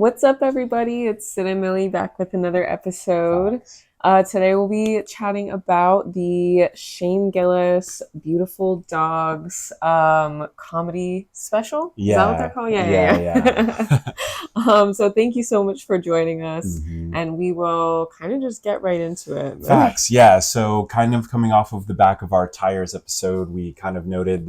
What's up, everybody? It's Sid and Millie back with another episode. Facts. Today we'll be chatting about the Shane Gillis Beautiful Dogs comedy special. Is that what they're Yeah, called? Yeah, yeah, yeah, yeah. yeah. So thank you so much for joining us, hmm and we will kind of just get right into it. Facts, yeah. So, kind of coming off of the back of our tires episode, we kind of noticed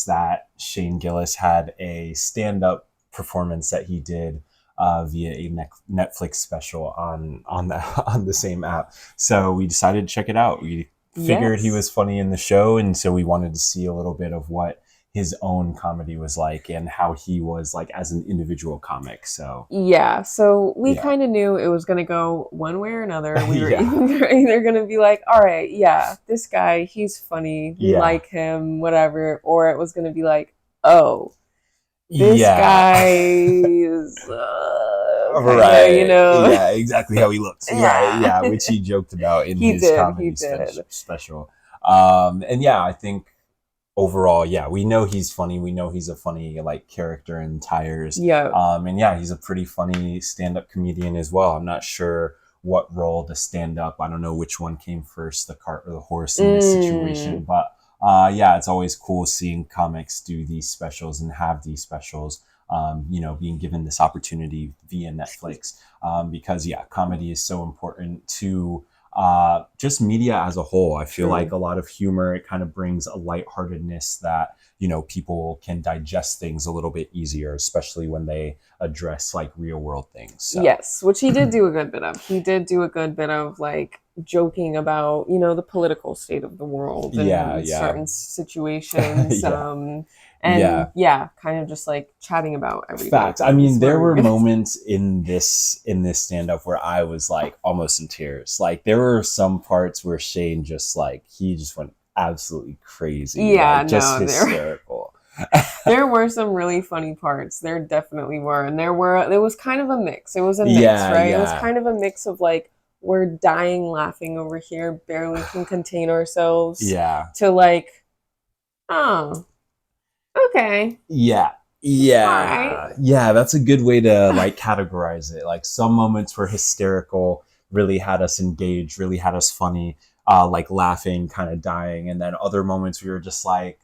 that Shane Gillis had a stand-up performance that he did via a Netflix special on the on the same app. So we decided to check it out. We figured he Yes. was funny in the show, and so we wanted to see a little bit of what his own comedy was like and how he was like as an individual comic. So Yeah, so we yeah. kind of knew it was going to go one way or another. We were Yeah. either going to be like, all right, yeah, this guy, he's funny. We Yeah. like him, whatever. Or it was going to be like, oh, this Yeah. guy is kind of, Right. Yeah, exactly how he looks. Right. Yeah, yeah. which he joked about in He his did, he comedy did. special. And yeah, I think overall, yeah, we know he's funny. We know he's a funny like character in Tires. Yeah. And yeah, he's a pretty funny stand-up comedian as well. I'm not sure what role the stand-up. I don't know which one came first, the cart or the horse in this situation, Mm, but yeah, it's always cool seeing comics do these specials and have these specials. Being given this opportunity via Netflix, because yeah, comedy is so important to just media as a whole. I feel like true. a lot of humor, it kind of brings a lightheartedness that, people can digest things a little bit easier, especially when they address like real world things. So, Yes, which he did do a good bit of. He did do a good bit of like joking about, the political state of the world yeah, and yeah, certain situations. yeah, And yeah. yeah, kind of just like chatting about everyday Facts. I mean, things there where were moments in this stand up where I was like almost in tears. Like there were some parts where Shane just like he just went absolutely crazy, yeah, like just no, hysterical. there were some really funny parts. There definitely were. And there was kind of a mix. It was a mix, Yeah, right? It was yeah, kind of a mix of like we're dying laughing over here, barely can contain ourselves yeah, to like, oh, okay. yeah, All right. yeah, yeah. That's a good way to like categorize it. Like some moments were hysterical, really had us engaged, really had us funny, like laughing, kind of dying, and then other moments we were just like,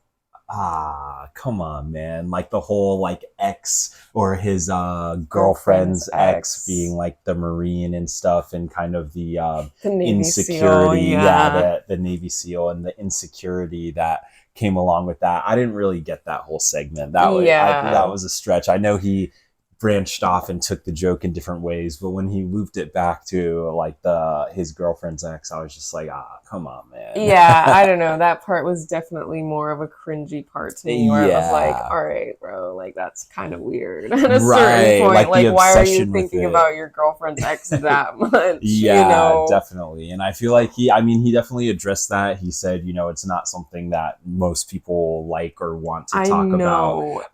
come on, man. Like the whole like ex or his Girlfriend's girlfriend's ex being ex. like the Marine and stuff, and kind of the The Navy SEAL, insecurity, yeah, yeah. the Navy SEAL and the insecurity that came along with that. I didn't really get that whole segment. That Yeah. was a stretch. I know he branched off and took the joke in different ways, but when he looped it back to like the his girlfriend's ex, I was just like, come on, man. Yeah, I don't know. That part was definitely more of a cringy part to me where it was like, Yeah. all right, bro, like that's kind of weird. At a certain Right, point, like the like why are you obsession with thinking it. about your girlfriend's ex that much, you Yeah, know? definitely. And I feel like he definitely addressed that. He said, it's not something that most people like or want to I talk about. know.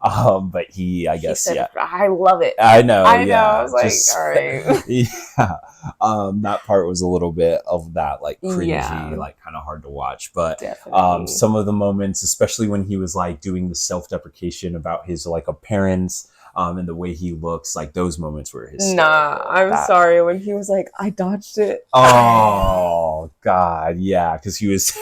But he, I He guess, said, yeah, I love it. I know, I know. I yeah. was like, Just all right. yeah. That part was a little bit of that like cringy, Yeah, like kind of hard to watch. But definitely. some of the moments, especially when he was like doing the self-deprecation about his like appearance, and the way he looks, like those moments were Nah, hysterical. I'm That sorry when he was like, I dodged it. Oh God, yeah, because he was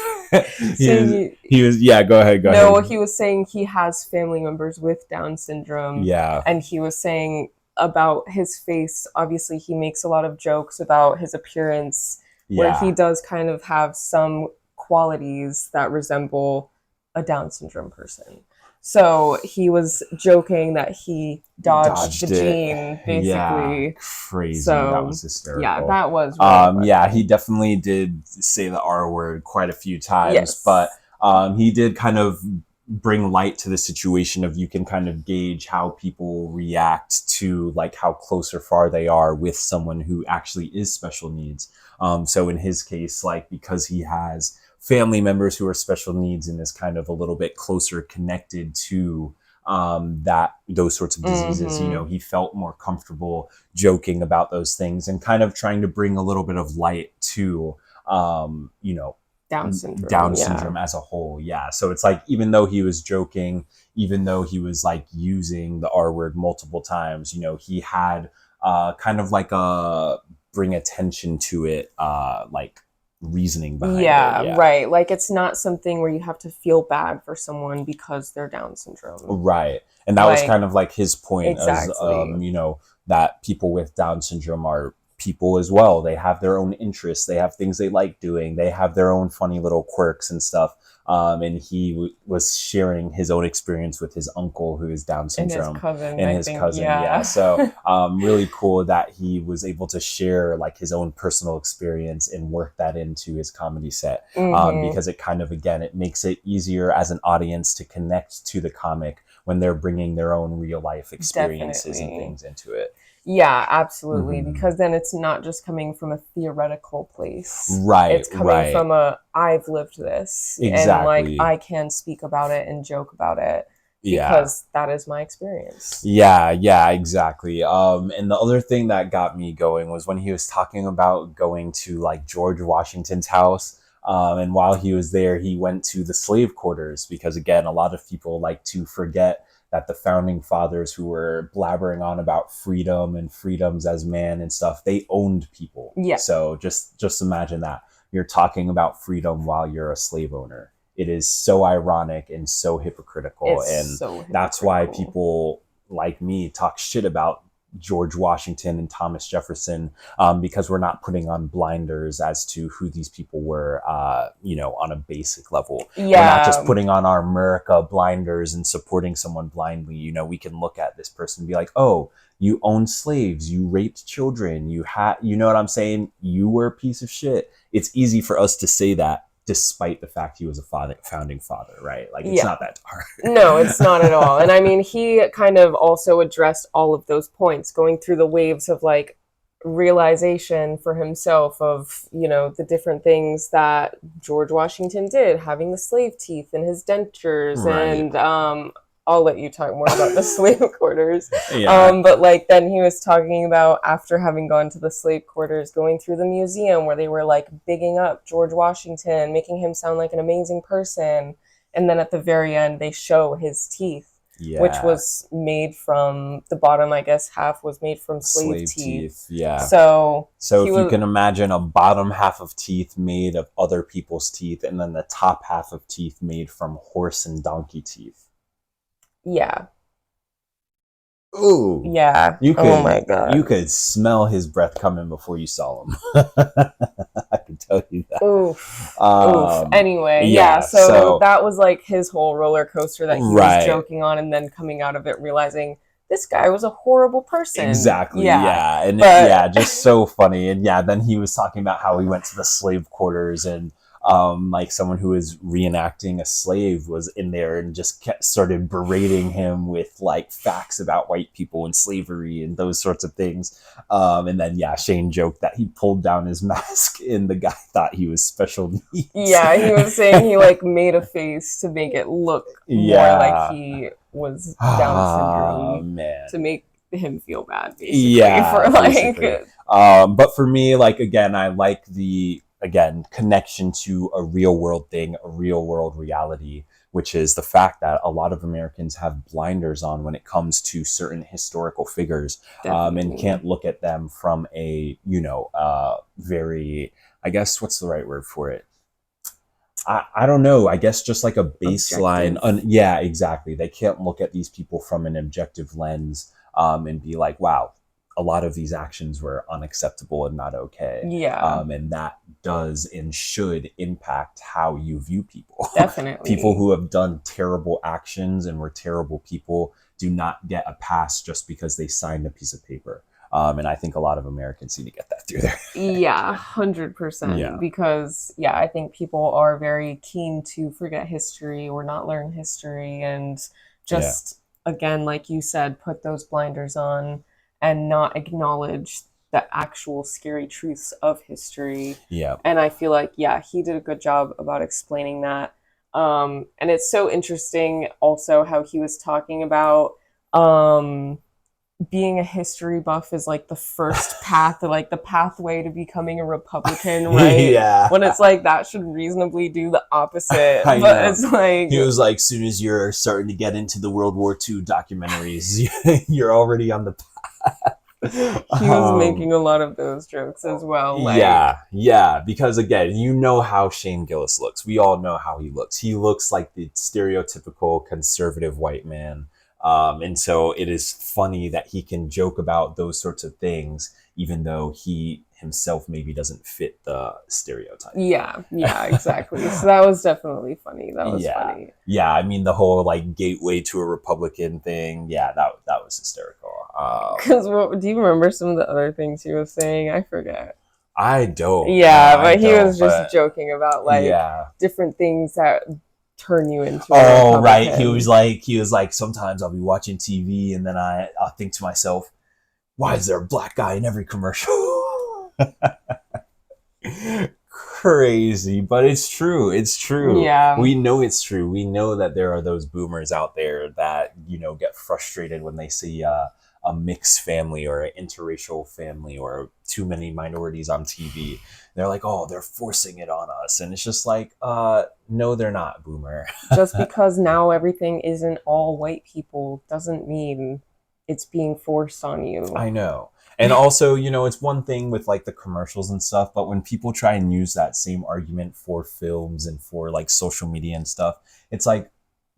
Saying he was yeah, go no, ahead. he was saying he has family members with Down syndrome, Yeah, and he was saying about his face. Obviously, he makes a lot of jokes about his appearance, where he yeah, does kind of have some qualities that resemble a Down syndrome person. So he was joking that he dodged the dodged it. gene, Yeah, basically. crazy. That So was yeah, hysterical. that was really Yeah, he funny. definitely did say the R word quite a few times, but Yes. he did kind of bring light to the situation of you can kind of gauge how people react to like how close or far they are with someone who actually is special needs. So in his case, like because he has family members who are special needs and is kind of a little bit closer connected to that those sorts of diseases, Mm-hmm. he felt more comfortable joking about those things and kind of trying to bring a little bit of light to um, you know Down syndrome as a whole. Yeah. So it's like, even though he was joking, even though he was like using the R word multiple times, you know, he had kind of like a bring attention to it, like reasoning behind it. Yeah, right. Like, it's not something where you have to feel bad for someone because they're Down syndrome. Right. And that was kind of like his point, exactly. as, you know, that people with Down syndrome are people as well. They have their own interests. They have things they like doing. They have their own funny little quirks and stuff. And he was sharing his own experience with his uncle, who is Down syndrome, and his cousin. Yeah. So really cool that he was able to share like his own personal experience and work that into his comedy set, because it kind of, again, it makes it easier as an audience to connect to the comic when they're bringing their own real life experiences and things into it. Yeah, absolutely. Because then it's not just coming from a theoretical place. Right. It's coming from I've lived this. Exactly. And like, I can speak about it and joke about it because that is my experience. Yeah, exactly. And the other thing that got me going was when he was talking about going to like George Washington's house. And while he was there, he went to the slave quarters, because again, a lot of people like to forget that the founding fathers, who were blabbering on about freedom and freedoms as man and stuff, they owned people. Yeah. So just imagine that. You're talking about freedom while you're a slave owner. It is so ironic and so hypocritical. That's why people like me talk shit about George Washington and Thomas Jefferson, because we're not putting on blinders as to who these people were, you know, on a basic level. Yeah. We're not just putting on our America blinders and supporting someone blindly. You know, we can look at this person and be like, oh, you owned slaves, you raped children, you know what I'm saying? You were a piece of shit. It's easy for us to say that, despite the fact he was a founding father, right? Like, it's not that hard. No, it's not at all. And I mean, he kind of also addressed all of those points, going through the waves of like realization for himself of, you know, the different things that George Washington did, having the slave teeth and his dentures, and I'll let you talk more about the slave quarters. But like, then he was talking about, after having gone to the slave quarters, going through the museum where they were like bigging up George Washington, making him sound like an amazing person. And then at the very end, they show his teeth, which was made from the bottom, I guess, half was made from slave teeth. Yeah. So if you can imagine a bottom half of teeth made of other people's teeth, and then the top half of teeth made from horse and donkey teeth. Yeah. Ooh. Yeah. Oh my God. You could smell his breath coming before you saw him. I can tell you that. Oof. Anyway, so that was like his whole roller coaster that he was joking on, and then coming out of it realizing this guy was a horrible person. Exactly. And just so funny. And then he was talking about how he went to the slave quarters, and like someone who was reenacting a slave was in there and just started berating him with like facts about white people and slavery and those sorts of things. And then Shane joked that he pulled down his mask and the guy thought he was special needs. Yeah, he was saying he like made a face to make it look more like he was Down syndrome, to make him feel bad, basically. But for me, like, again, I like the connection to a real world thing, a real world reality, which is the fact that a lot of Americans have blinders on when it comes to certain historical figures, and can't look at them from a, very, I guess, what's the right word for it? I don't know. I guess just like a baseline. Exactly. They can't look at these people from an objective lens, and be like, wow, a lot of these actions were unacceptable and not okay. And that does and should impact how you view people. Definitely. People who have done terrible actions and were terrible people do not get a pass just because they signed a piece of paper. And I think a lot of Americans need to get that through there. 100%. Because, I think people are very keen to forget history or not learn history, and just, again, like you said, put those blinders on and not acknowledge the actual scary truths of history. And I feel like, he did a good job about explaining that. And it's so interesting also how he was talking about, being a history buff is like the first path, like the pathway to becoming a Republican, right? Yeah. When it's like that should reasonably do the opposite. I But know. it's like He was like, soon as you're starting to get into the World War II documentaries, you're already on the path. he was making a lot of those jokes as well. Like, yeah, because again, you know how Shane Gillis looks. We all know how he looks. He looks like the stereotypical conservative white man. And so it is funny that he can joke about those sorts of things, even though he himself maybe doesn't fit the stereotype. yeah, exactly. So that was definitely funny. That was funny. Yeah. I mean, the whole like gateway to a Republican thing. Yeah, that was hysterical. Because do you remember some of the other things he was saying? I forget. I don't. Yeah, but he was just joking about like different things that turn you into oh right, he was like sometimes I'll be watching TV and then I'll think to myself, why is there a black guy in every commercial? Crazy, but it's true. Yeah, we know it's true. We know that there are those boomers out there that, you know, get frustrated when they see a mixed family or an interracial family or too many minorities on TV. They're like, oh, they're forcing it on us. And it's just like, no, they're not, boomer. Just because now everything isn't all white people doesn't mean it's being forced on you. I know. And also, you know, it's one thing with like the commercials and stuff, but when people try and use that same argument for films and for like social media and stuff, it's like,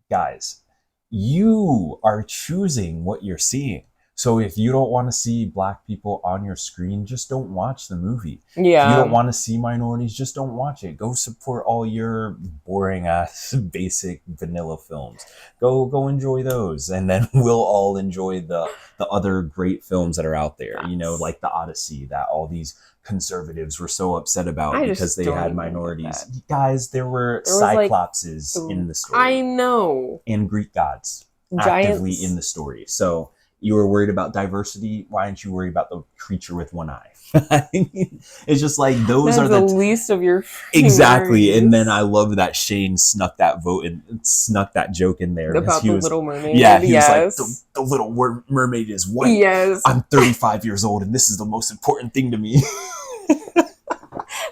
guys, you are choosing what you're seeing. So if you don't want to see black people on your screen, just don't watch the movie. Yeah. If you don't want to see minorities, just don't watch it. Go support all your boring ass basic vanilla films. Go enjoy those, and then we'll all enjoy the other great films that are out there. You know, like the Odyssey that all these conservatives were so upset about because they had minorities. Guys, there were cyclopses like in the story. I know. And Greek gods actively in the story. So you were worried about diversity. Why aren't you worried about the creature with one eye? It's just like those are the least of your exactly. And then I love that Shane snuck that vote and snuck that joke in there about the Little Mermaid. Yeah, he was like, the Little Mermaid is white. Yes, I'm 35 years old, and this is the most important thing to me.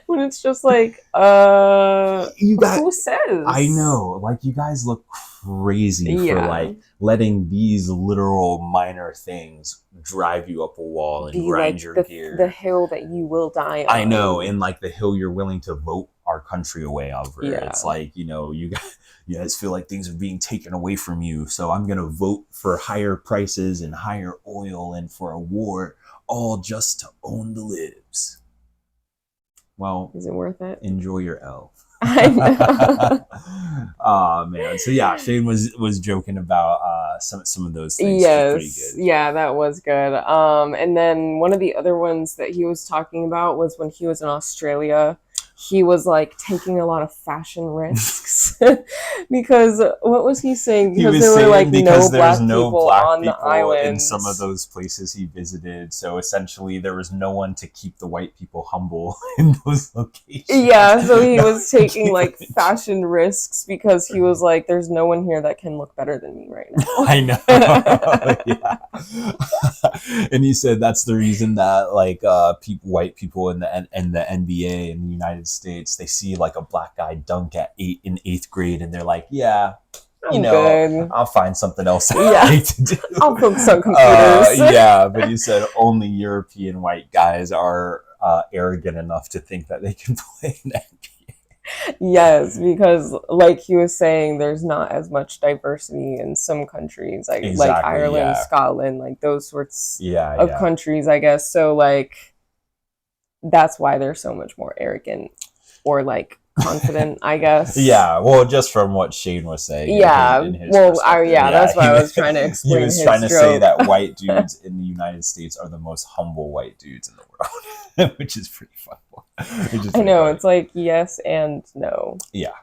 When it's just like, who says? I know, like you guys look crazy for like letting these literal minor things drive you up a wall and grind your gear. The hill that you will die on. I know, and like the hill you're willing to vote our country away over. Yeah. It's like, you know, you guys feel like things are being taken away from you, so I'm gonna vote for higher prices and higher oil and for a war, all just to own the libs. Well, is it worth it? Enjoy your L. I know. Oh man. So yeah, Shane was joking about some of those things. Yes. Pretty good. Yeah, that was good. And then one of the other ones that he was talking about was when he was in Australia. He was like taking a lot of fashion risks because what was he saying? Because there were like no black people on the island in some of those places he visited. So essentially, there was no one to keep the white people humble in those locations. Yeah, so he was taking like fashion risks because he was like, "There's no one here that can look better than me right now." I know. Yeah. And he said that's the reason that like white people in the NBA in the United States, they see like a black guy dunk in eighth grade and they're like, yeah, you know, good. I'll find something else to do. I'll focus on computers. Yeah, but he said only European white guys are arrogant enough to think that they can play in NBA. Yes, because like he was saying, there's not as much diversity in some countries, like Ireland, Scotland, like those sorts of countries, I guess. So like that's why they're so much more arrogant or like confident, I guess. Yeah, well, just from what Shane was saying. Yeah, that's why I was trying to explain. He was trying to say that white dudes in the United States are the most humble white dudes in the world, which is pretty fun. I know, funny. It's like yes and no. Yeah,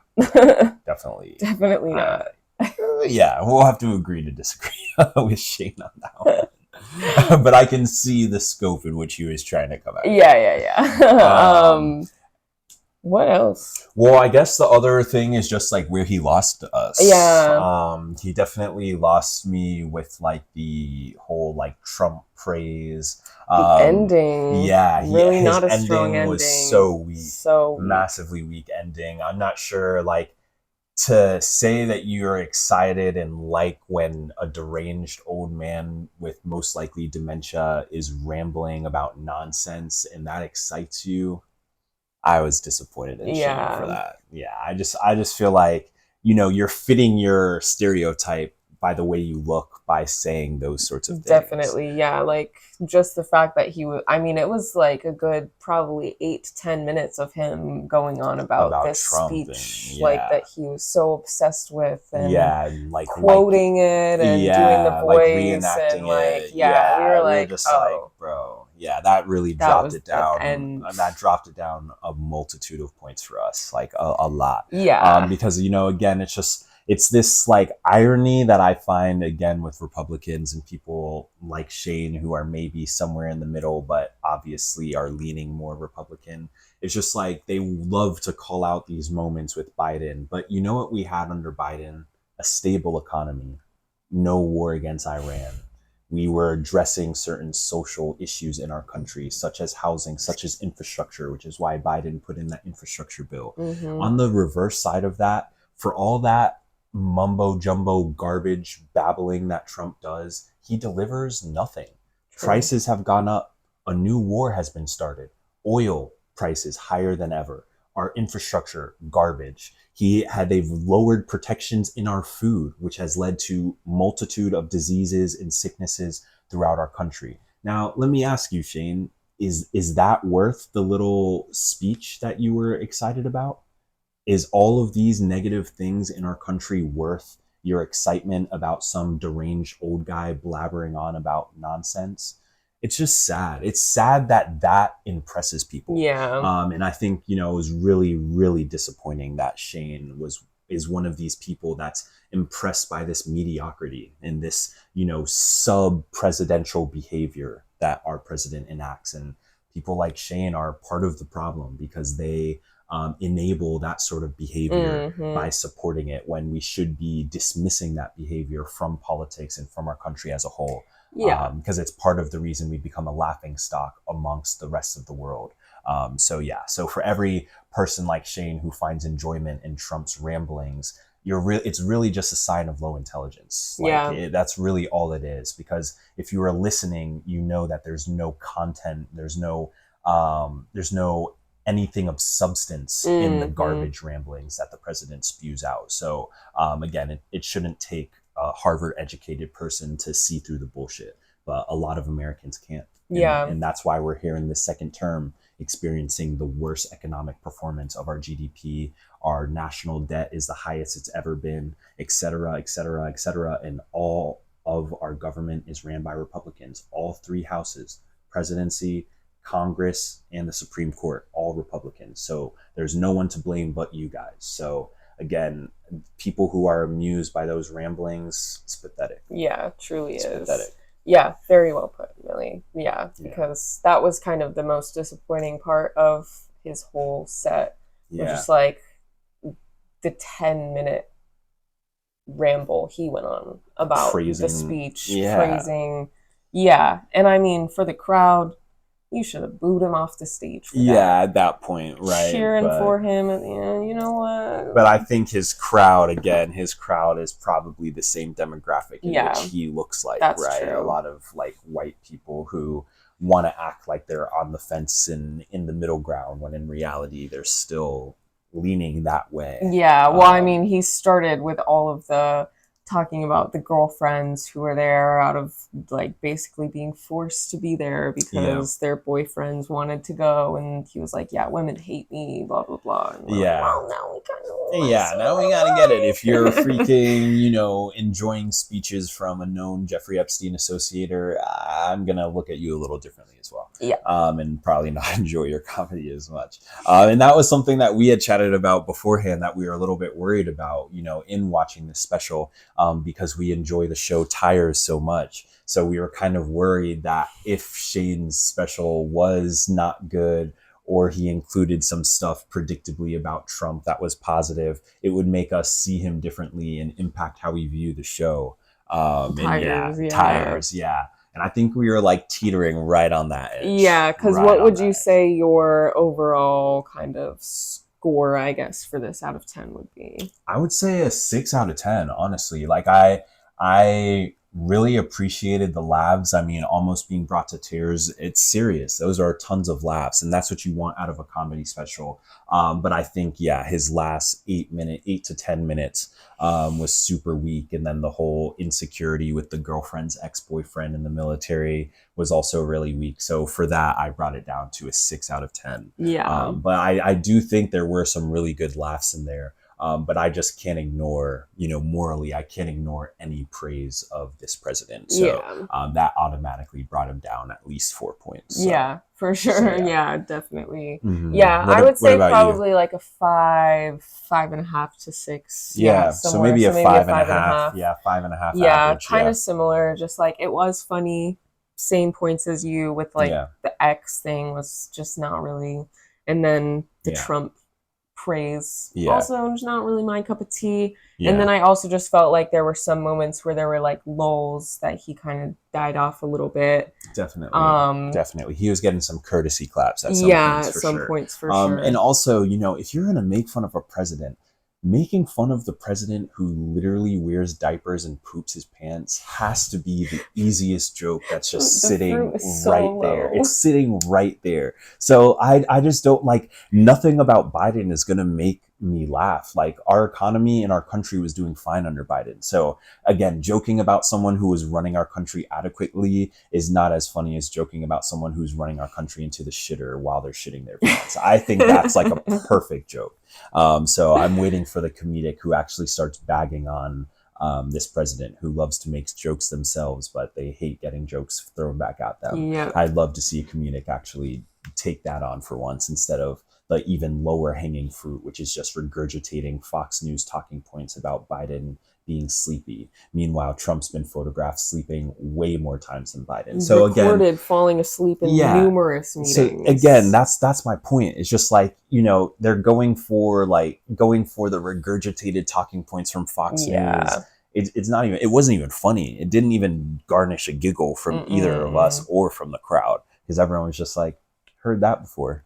definitely. Definitely not. Yeah, we'll have to agree to disagree with Shane on that one. But I can see the scope in which he was trying to come out. Yeah. What else? Well, I guess the other thing is just like where he lost us. Yeah, He definitely lost me with like the whole like Trump praise. the Um, ending, yeah, really his not a strong ending was ending. so weak, So weak. massively weak ending. I'm not sure like to say that you're excited and like when a deranged old man with most likely dementia is rambling about nonsense and that excites you. I was disappointed in Shane for Yeah, that. Yeah, I just feel like, you're fitting your stereotype by the way you look by saying those sorts of things definitely. Yeah, like just the fact that he was, I mean, it was like a good probably 8 to 10 minutes of him going on about about this Trump. And speech, like yeah. that he was so obsessed with, and Yeah, and like quoting it and doing the yeah, like voice. And reenacting like, it. yeah, we Yeah, were we were like, just like, oh, bro, yeah, that really that dropped was it the down. end. That dropped it down a multitude of points for us, like a lot. Yeah. Because again, it's this like irony that I find again with Republicans and people like Shane who are maybe somewhere in the middle, but obviously are leaning more Republican. It's just like they love to call out these moments with Biden, but you know what we had under Biden? A stable economy, no war against Iran. We were addressing certain social issues in our country, such as housing, such as infrastructure, which is why Biden put in that infrastructure bill. Mm-hmm. On the reverse side of that, for all that mumbo jumbo garbage babbling that Trump does, he delivers nothing. True. Prices have gone up. A new war has been started. Oil prices higher than ever. Our infrastructure garbage. They've lowered protections in our food, which has led to multitude of diseases and sicknesses throughout our country. Now, let me ask you, Shane, is that worth the little speech that you were excited about? Is all of these negative things in our country worth your excitement about some deranged old guy blabbering on about nonsense? It's just sad. It's sad that that impresses people. Yeah. And I think, it was really, really disappointing that Shane is one of these people that's impressed by this mediocrity and this, sub presidential behavior that our president enacts. And people like Shane are part of the problem because they enable that sort of behavior Mm-hmm. by supporting it when we should be dismissing that behavior from politics and from our country as a whole. Yeah. Because it's part of the reason we become a laughing stock amongst the rest of the world. So yeah, so for every person like Shane who finds enjoyment in Trump's ramblings, it's really just a sign of low intelligence. Like Yeah. that's really all it is. Because if you are listening, you know that there's no content, there's no anything of substance in the Mm-hmm. garbage ramblings that the president spews out. So again, it shouldn't take a Harvard educated person to see through the bullshit, but a lot of Americans can't. Yeah. And that's why we're here in the second term experiencing the worst economic performance of our GDP. Our national debt is the highest it's ever been, et cetera, et cetera, et cetera. And all of our government is ran by Republicans, all three houses, presidency, Congress, and the Supreme Court, all Republicans. So there's no one to blame but you guys. So again, people who are amused by those ramblings, it's pathetic. Yeah, truly It's is. pathetic. Yeah, very well put, Millie. Yeah, Yeah. because that was kind of the most disappointing part of his whole set. Was Yeah. just like the 10-minute ramble he went on about the Praising. speech, Yeah. praising. Yeah, and I mean, for the crowd, you should have booed him off the stage for Yeah, that. at that point, right. Cheering for him at the end, you know what? But I think his crowd, again, his crowd is probably the same demographic in Yeah, which he looks like, that's right? A true. lot of like white people who want to act like they're on the fence and in the middle ground when in reality they're still leaning that way. Yeah, well, I mean, he started with all of the talking about the girlfriends who were there out of like basically being forced to be there Yeah. because their boyfriends wanted to go, and he was like, "Yeah, women hate me," blah blah blah. And we're like, Yeah. well, now we kind of Yeah, now we gotta get it. If you're freaking, enjoying speeches from a known Jeffrey Epstein associator, I'm gonna look at you a little differently as well. Yeah. And probably not enjoy your comedy as much. And that was something that we had chatted about beforehand that we were a little bit worried about, in watching this special, because we enjoy the show Tires so much. So we were kind of worried that if Shane's special was not good or he included some stuff predictably about Trump that was positive, it would make us see him differently and impact how we view the show. And yeah, Tires, yeah. tires, yeah. And I think we were like teetering right on that edge. Yeah, because Right what on would that you edge. say your overall kind of score, I guess, for this out of 10 would be? I would say a 6 out of 10, honestly. Like I really appreciated the laughs. I mean, almost being brought to tears. It's serious. Those are tons of laughs, and that's what you want out of a comedy special. But I think, yeah, his last 8 to 10 minutes was super weak, and then the whole insecurity with the girlfriend's ex-boyfriend in the military was also really weak. So for that, I brought it down to a 6 out of 10. Yeah. But I do think there were some really good laughs in there. But I just can't ignore, morally, I can't ignore any praise of this president. So Yeah. that automatically brought him down at least 4 points. So, Yeah, for so sure. yeah. Yeah, definitely. Mhm. Yeah, I would What say about you? probably like a 5.5 to 6. Yeah, Yeah. So somewhere. maybe So a maybe a five and a five and a half. half. Yeah. 5.5 Yeah, average. kind Yeah. of similar. Just like it was funny. Same points as you with like Yeah. the X thing was just not really. And then the Yeah. Trump praise Yeah. also just not really my cup of tea. And Yeah. then I also just felt like there were some moments where there were like lulls that he kind of died off a little bit. Definitely. Definitely. He was getting some courtesy claps at some Yeah, points at for some sure. points for sure. And also, if you're going to make fun of a president, making fun of the president who literally wears diapers and poops his pants has to be the easiest joke that's just The sitting fruit is so right there. low. It's sitting right there. So I just don't like, nothing about Biden is going to make me laugh. Like, our economy and our country was doing fine under Biden. So again, joking about someone who was running our country adequately is not as funny as joking about someone who's running our country into the shitter while they're shitting their pants. I think that's like a perfect joke. So I'm waiting for the comedic who actually starts bagging on this president who loves to make jokes themselves, but they hate getting jokes thrown back at them. Yeah. I'd love to see a comedic actually take that on for once, instead of the even lower hanging fruit, which is just regurgitating Fox News talking points about Biden being sleepy. Meanwhile, Trump's been photographed sleeping way more times than Biden. So Recorded again, falling asleep in yeah. numerous meetings. So again, that's my point. It's just like, they're going for the regurgitated talking points from Fox News. It's not even, it wasn't even funny. It didn't even garnish a giggle from either of us or from the crowd, because everyone was just like, heard that before.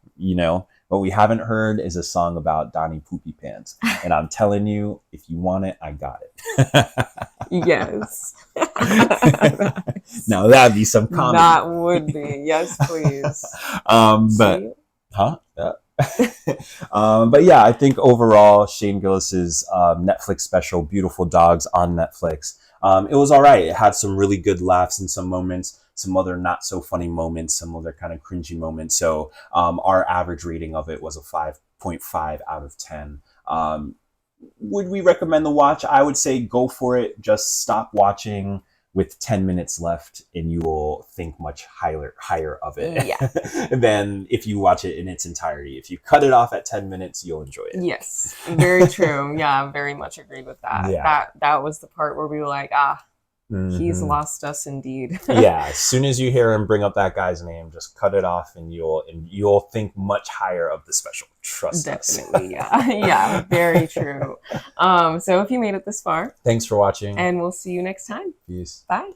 What we haven't heard is a song about Donnie Poopy Pants. And I'm telling you, if you want it, I got it. Yes. Now that'd be some comedy. That would be. Yes, please. But huh? But yeah, I think overall, Shane Gillis's Netflix special, Beautiful Dogs, on Netflix, it was all right. It had some really good laughs in some moments, some other not so funny moments, some other kind of cringy moments. So our average rating of it was a 5.5 out of 10. Would we recommend the watch? I would say go for it. Just stop watching with 10 minutes left and you will think much higher of it than if you watch it in its entirety. If you cut it off at 10 minutes, you'll enjoy it. Yes, very true. Yeah, very much agree with that. Yeah. That was the part where we were like, he's lost us indeed. Yeah, as soon as you hear him bring up that guy's name, just cut it off and you'll think much higher of the special. Trust us. Definitely, yeah. Yeah, very true. So if you made it this far, thanks for watching. and we'll see you next time. Peace. Bye.